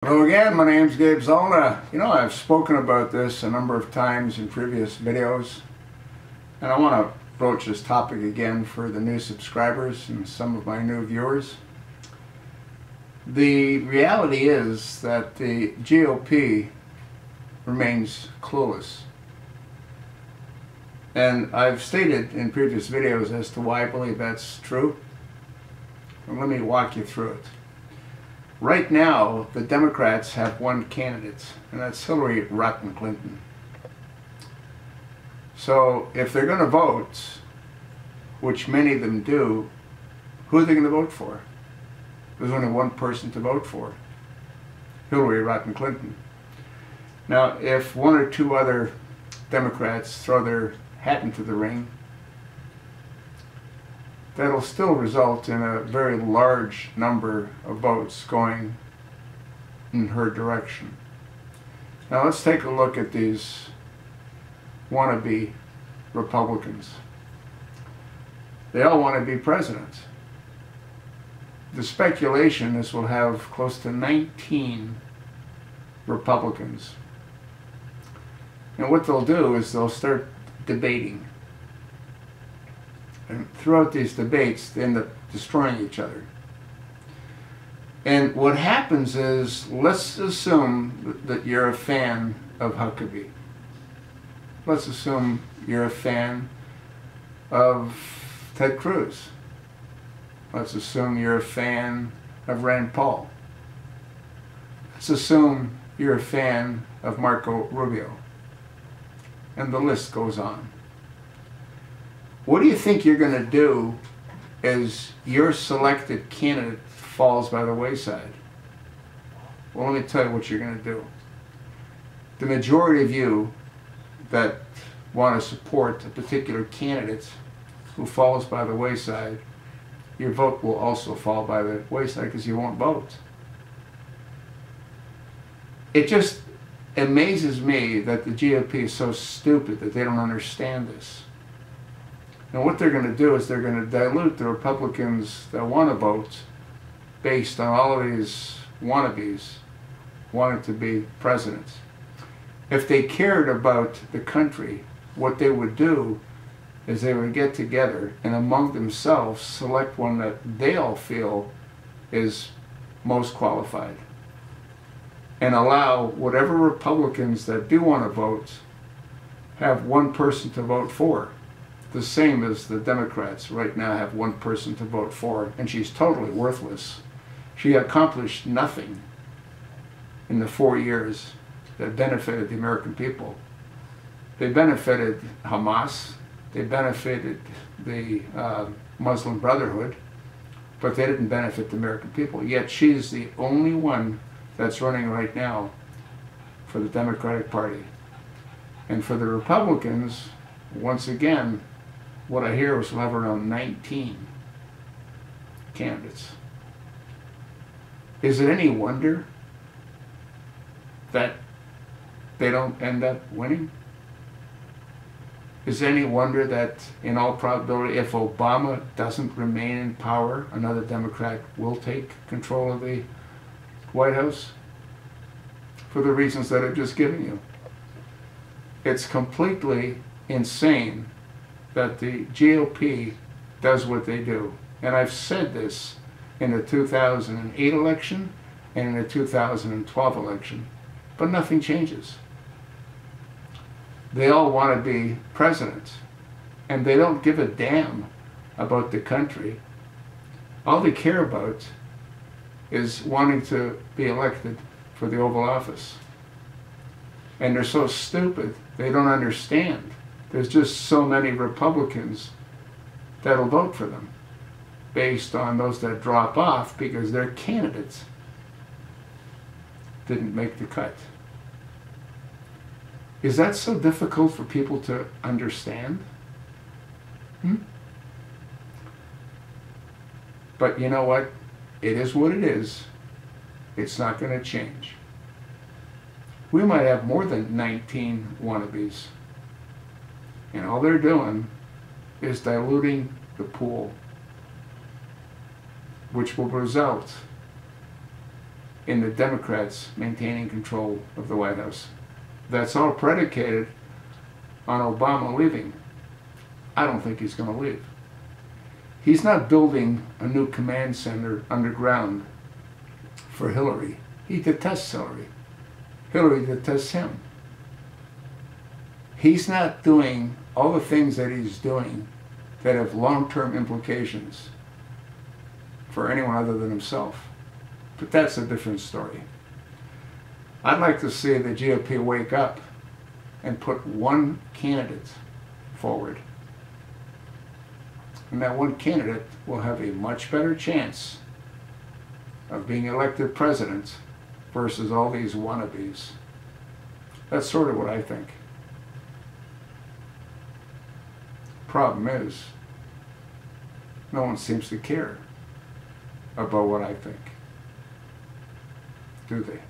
Hello again, my name's Gabe Zolna. I've spoken about this a number of times in previous videos, and I want to broach this topic again for the new subscribers and some of my new viewers. The reality is that the GOP remains clueless. And I've stated in previous videos as to why I believe that's true. And let me walk you through it. Right now, the Democrats have one candidate, and that's Hillary Rotten Clinton. So if they're going to vote, which many of them do, who are they going to vote for? There's only one person to vote for, Hillary Rotten Clinton. Now, if one or two other Democrats throw their hat into the ring, that'll still result in a very large number of votes going in her direction. Now let's take a look at these wannabe Republicans. They all want to be president. The speculation is we'll have close to 19 Republicans. And what they'll do is they'll start debating. And throughout these debates, they end up destroying each other. And what happens is, let's assume that you're a fan of Huckabee. Let's assume you're a fan of Ted Cruz. Let's assume you're a fan of Rand Paul. Let's assume you're a fan of Marco Rubio. And the list goes on. What do you think you're going to do as your selected candidate falls by the wayside? Well, let me tell you what you're going to do. The majority of you that want to support a particular candidate who falls by the wayside, your vote will also fall by the wayside because you won't vote. It just amazes me that the GOP is so stupid that they don't understand this. And what they're going to do is they're going to dilute the Republicans that want to vote based on all of these wannabes wanting to be presidents. If they cared about the country, what they would do is they would get together and among themselves select one that they all feel is most qualified and allow whatever Republicans that do want to vote have one person to vote for. The same as the Democrats right now have one person to vote for, and she's totally worthless. She accomplished nothing in the 4 years that benefited the American people. They benefited Hamas, they benefited the Muslim Brotherhood, but they didn't benefit the American people. Yet she's the only one that's running right now for the Democratic Party. And for the Republicans, once again, what I hear is we'll have around 19 candidates. Is it any wonder that they don't end up winning? Is it any wonder that, in all probability, if Obama doesn't remain in power, another Democrat will take control of the White House? For the reasons that I've just given you. It's completely insane that the GOP does what they do. And I've said this in the 2008 election and in the 2012 election, but nothing changes. They all want to be president, and they don't give a damn about the country. All they care about is wanting to be elected for the Oval Office. And they're so stupid, they don't understand. There's just so many Republicans that'll vote for them based on those that drop off because their candidates didn't make the cut. Is that so difficult for people to understand? But you know what? It is what it is. It's not going to change. We might have more than 19 wannabes. And all they're doing is diluting the pool, which will result in the Democrats maintaining control of the White House. That's all predicated on Obama leaving. I don't think he's going to leave. He's not building a new command center underground for Hillary. He detests Hillary. Hillary detests him. He's not doing all the things that he's doing that have long-term implications for anyone other than himself. But that's a different story. I'd like to see the GOP wake up and put one candidate forward. And that one candidate will have a much better chance of being elected president versus all these wannabes. That's sort of what I think. Problem is, no one seems to care about what I think, do they?